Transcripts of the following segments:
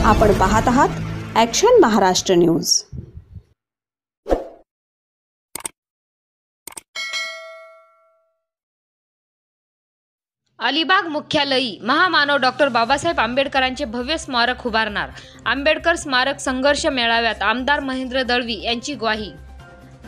आपण पाहत आहात ॲक्शन महाराष्ट्र न्यूज। अलिबाग मुख्यालयी महामानव डॉक्टर बाबासाहेब आंबेडकरांचे भव्य स्मारक उभारणार। आंबेडकर स्मारक संघर्ष मेळाव्यात आमदार महेंद्र दळवी यांची ग्वाही।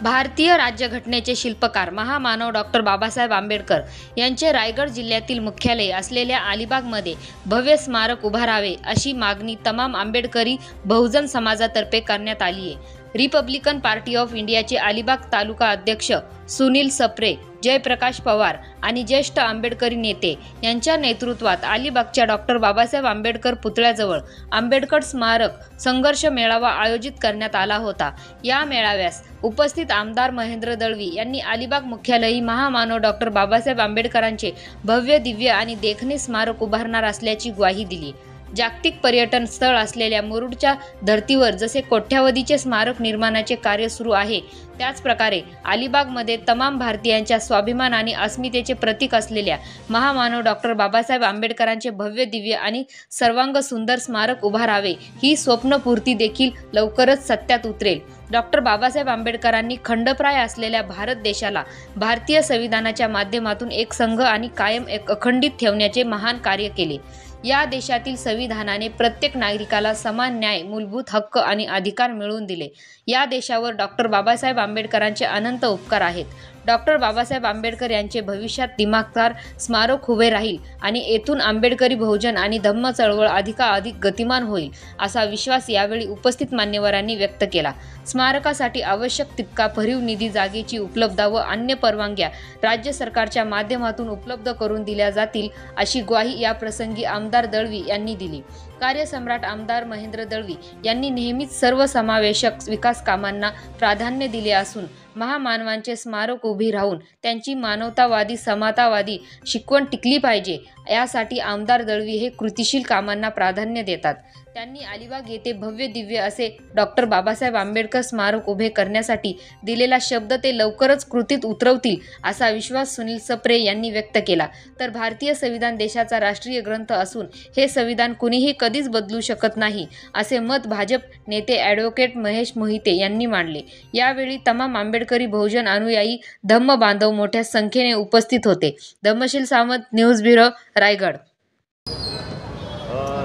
भारतीय राज्यघटनेचे शिल्पकार महामानव डॉक्टर बाबासाहेब आंबेडकर यांचे रायगड जिल्ह्यातील मुख्यालय असलेल्या अलिबागमध्ये भव्य स्मारक उभारावे अशी मागणी तमाम आंबेडकरी बहुजन समाजातर्फे करण्यात आली आहे। रिपब्लिकन पार्टी ऑफ इंडियाचे अलिबाग तालुका अध्यक्ष सुनील सप्रे, जयप्रकाश पवार आणि ज्येष्ठ आंबेडकरी नेते यांच्या नेतृत्वात अलिबागच्या डॉक्टर बाबासाहेब आंबेडकर पुतळ्याजवळ आंबेडकर स्मारक संघर्ष मेळावा आयोजित करण्यात आला होता। या मेळाव्यास उपस्थित आमदार महेंद्र दळवी यांनी अलिबाग मुख्यालयी महामानव डॉक्टर बाबासाहेब आंबेडकरांचे भव्य दिव्य आणि देखणे स्मारक उभारणार असल्याची ग्वाही दिली। जागतिक पर्यटन स्थळ असलेल्या मुरुडच्या धर्तीवर जसे कोट्यावधीचे स्मारक निर्माणाचे कार्य सुरू आहे, त्याच प्रकारे अलिबागमध्ये तमाम भारतीयांच्या स्वाभिमान आणि अस्मितेचे प्रतीक असलेल्या महामानव डॉक्टर बाबासाहेब आंबेडकरांचे भव्य दिव्य आणि सर्वांग सुंदर स्मारक उभारावे ही स्वप्नपूर्ती देखील लवकरच सत्यात उतरेल। डॉक्टर बाबासाहेब आंबेडकरांनी खंडप्राय असलेल्या भारत देशाला भारतीय संविधानाच्या माध्यमातून एक संघ आणि कायम अखंडित ठेवण्याचे महान कार्य केले। या देशातील संविधानाने प्रत्येक नागरिकाला समान न्याय, मूलभूत हक्क आणि अधिकार मिळवून दिले। या देशावर डॉक्टर बाबासाहेब आंबेडकरांचे अनंत उपकार आहेत। डॉक्टर बाबासाहेब आंबेडकर यांचे भविष्यात दिमाखदार स्मारक उभे राहील आणि येथून आंबेडकरी बहुजन आणि धम्म चळवळ अधिकाधिक गतिमान होईल असा विश्वास यावेळी उपस्थित मान्यवरांनी व्यक्त केला। स्मारकासाठी आवश्यक तितका भरीव निधी, जागेची उपलब्धता व अन्य परवानग्या राज्य सरकारच्या माध्यमातून उपलब्ध करून दिल्या जातील अशी ग्वाही या प्रसंगी आमदार दळवी यांनी दिली। कार्यसम्राट आमदार महेंद्र दळवी यांनी नेहमीच सर्वसमावेशक विकास कामांना प्राधान्य दिले असून महामानवांचे स्मारक उभी राहून त्यांची मानवतावादी, समतावादी शिकवण टिकली पाहिजे यासाठी आमदार दळवी हे कृतिशील कामांना प्राधान्य देतात। त्यांनी अलिबाग येथे भव्य दिव्य असे डॉक्टर बाबासाहेब आंबेडकर स्मारक उभे करण्यासाठी दिलेला शब्द ते लवकरच कृतीत उतरवतील असा विश्वास सुनील सप्रे यांनी व्यक्त केला। तर भारतीय संविधान देशाचा राष्ट्रीय ग्रंथ असून हे संविधान कुणीही कधीच बदलू शकत नाही असे मत भाजप नेते ॲडव्होकेट महेश मोहिते यांनी मांडले। यावेळी तमाम आंबेडकरी बहुजन अनुयायी, धम्म बांधव मोठ्या संख्येने उपस्थित होते। Dhammasheel Sawant, news bureau, Raigad.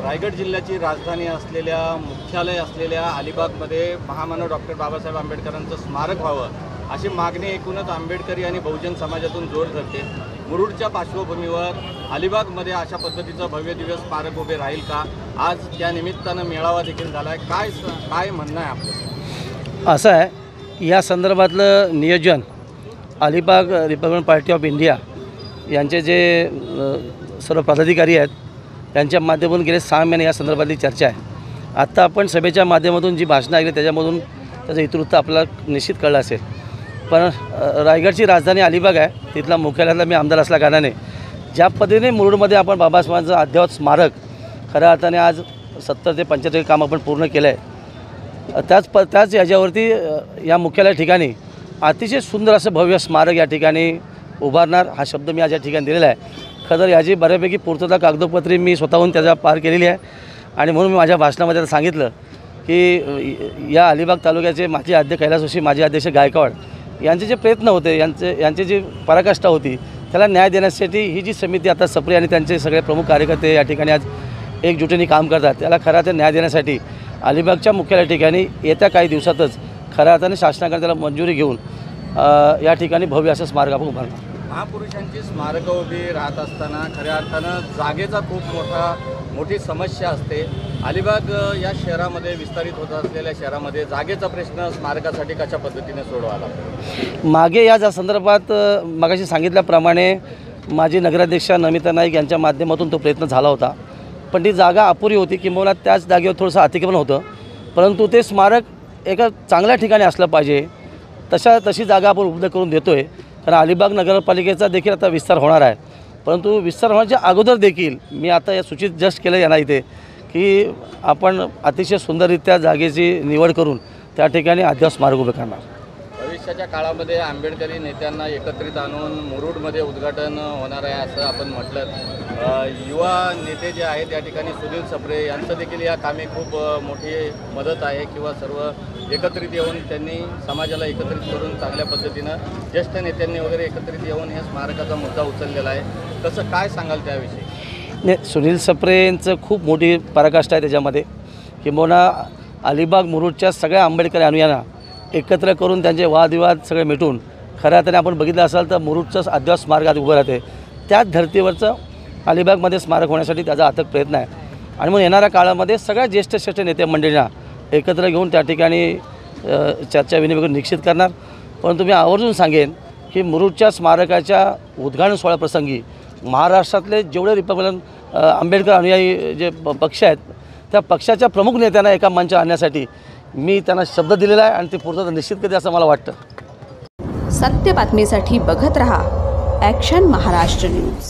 रायगड जिल्ह्याची राजधानी असलेल्या मुख्यालय असलेल्या अलिबागमध्ये महामानव डॉक्टर बाबासाहेब आंबेडकरांचं स्मारक व्हावं अशी मागणी एकूणच आंबेडकरी आणि बहुजन समाजातून जोर धरते। मुरुडच्या पार्श्वभूमीवर अलिबागमध्ये अशा पद्धतीचं भव्य दिव्य स्मारक उभे राहील का? आज त्या निमित्तानं मेळावा देखील झाला आहे। काय म्हणणं आहे आपलं? असं आहे, या संदर्भातलं नियोजन Alibag Republican party of India यांचे जे सर्व पदाधिकारी आहेत त्यांच्या माध्यमातून गेले 6 महिने या संदर्भातली चर्चा आहे। आत्ता आपण सभेच्या माध्यमातून जी भाषणं ऐकली त्याच्यामधून त्याचं इतिवृत्त आपल्याला निश्चित कळलं असेल। पण रायगडची राजधानी अलिबाग आहे, तिथला मुख्यालयातला मी आमदार असल्या कारणाने ज्या पद्धतीने मुरुडमध्ये आपण बाबासाहेबांचं अद्ययावत स्मारक खऱ्या अर्थाने आज 70 ते 75 काम आपण पूर्ण केलं आहे, त्याच याच्यावरती या मुख्यालय ठिकाणी अतिशय सुंदर असं भव्य स्मारक या ठिकाणी उभारणार हा शब्द मी आज या ठिकाणी दिलेला आहे। खरं याची बऱ्यापैकी पूर्तता कागदोपत्री मी स्वतःहून त्याचा पार केलेली आहे आणि म्हणून मी माझ्या भाषणामध्ये सांगितलं की या अलिबाग तालुक्याचे माजी अध्यक्ष कैलासवासी, माजी अध्यक्ष गायकवाड यांचे जे प्रयत्न होते, यांची जी पराकाष्ठा होती त्याला न्याय देण्यासाठी ही जी समिती आता सप्रे आणि त्यांचे सगळे प्रमुख कार्यकर्ते या ठिकाणी आज एकजुटीने काम करतात, त्याला खऱ्या अर्थाने न्याय देण्यासाठी अलिबागच्या मुख्यालय ठिकाणी येत्या काही दिवसातच खऱ्या अर्थाने शासनाकडे त्याला मंजुरी घेऊन या ठिकाणी भव्य असं स्मारक आपण उभारणार। महापुरुषांची स्मारकं उभी राहत असताना खऱ्या अर्थानं जागेचा खूप मोठी समस्या असते। अलिबाग या शहरामध्ये विस्तारित होत असलेल्या शहरामध्ये जागेचा प्रश्न स्मारकासाठी कशा पद्धतीने सोडवायला लागतो? मागे या संदर्भात मगाशी सांगितल्याप्रमाणे माजी नगराध्यक्षा नमिता नाईक यांच्या माध्यमातून तो प्रयत्न झाला होता, पण ती जागा अपुरी होती, किंवा त्याच जागेवर थोडंसं अतिक्रमण होतं। परंतु ते स्मारक एका चांगल्या ठिकाणी असलं पाहिजे तशी जागा आपण उपलब्ध करून देतो आहे। कारण अलिबाग नगरपालिकेचा देखील आता विस्तार होणार आहे, परंतु विस्तार होण्याच्या अगोदर देखील मी आता या सूचित जस्ट केलं यांना इथे की आपण अतिशय सुंदररित्या जागेची निवड करून त्या ठिकाणी अद्याप स्मारक उभे करणार। भविष्याच्या काळामध्ये आंबेडकरी नेत्यांना एकत्रित आणून मुरुडमध्ये उद्घाटन होणार आहे असं आपण म्हटलं. युवा नेते जे आहेत या ठिकाणी सुनील सप्रे यांचं देखील या कामी खूप मोठी मदत आहे किंवा सर्व एकत्रित येऊन त्यांनी समाजाला एकत्रित करून चांगल्या पद्धतीनं ज्येष्ठ नेत्यांनी वगैरे एकत्रित येऊन या स्मारकाचा मुद्दा उचललेला आहे. कसं काय सांगाल त्याविषयी? नाही, सुनील सप्रेंचं खूप मोठी पराकाष्ठा आहे त्याच्यामध्ये. किंबहुना अलिबाग मुरुडच्या सगळ्या आंबेडकरी अनुयायांना एकत्र करून त्यांचे वादविवाद सगळे मिटून खऱ्या अर्थाने आपण बघितलं असाल तर मुरुडचं अद्याप स्मारक आज उभं राहते. त्याच धर्तीवरचं अलिबागमध्ये स्मारक होण्यासाठी त्याचा अथक प्रयत्न आहे. आणि मग येणाऱ्या काळामध्ये सगळ्या ज्येष्ठ नेते मंडळींना एकत्र घेऊन त्या ठिकाणी चर्चा विनिमय निश्चित करणार. परंतु मी आवर्जून सांगेन की मुरुडच्या स्मारकाच्या उद्घाटन सोहळ्याप्रसंगी महाराष्ट्रातले जेवढे रिपब्लिकन आंबेडकर अनुयायी जे पक्ष आहेत त्या पक्षाच्या प्रमुख नेत्यांना एका मंचावर आणण्यासाठी मी त्यांना शब्द दिलेला आहे आणि ते पूर्तता निश्चित करते असं मला वाटतं. सत्य बातमीसाठी बघत रहा ॲक्शन महाराष्ट्र न्यूज.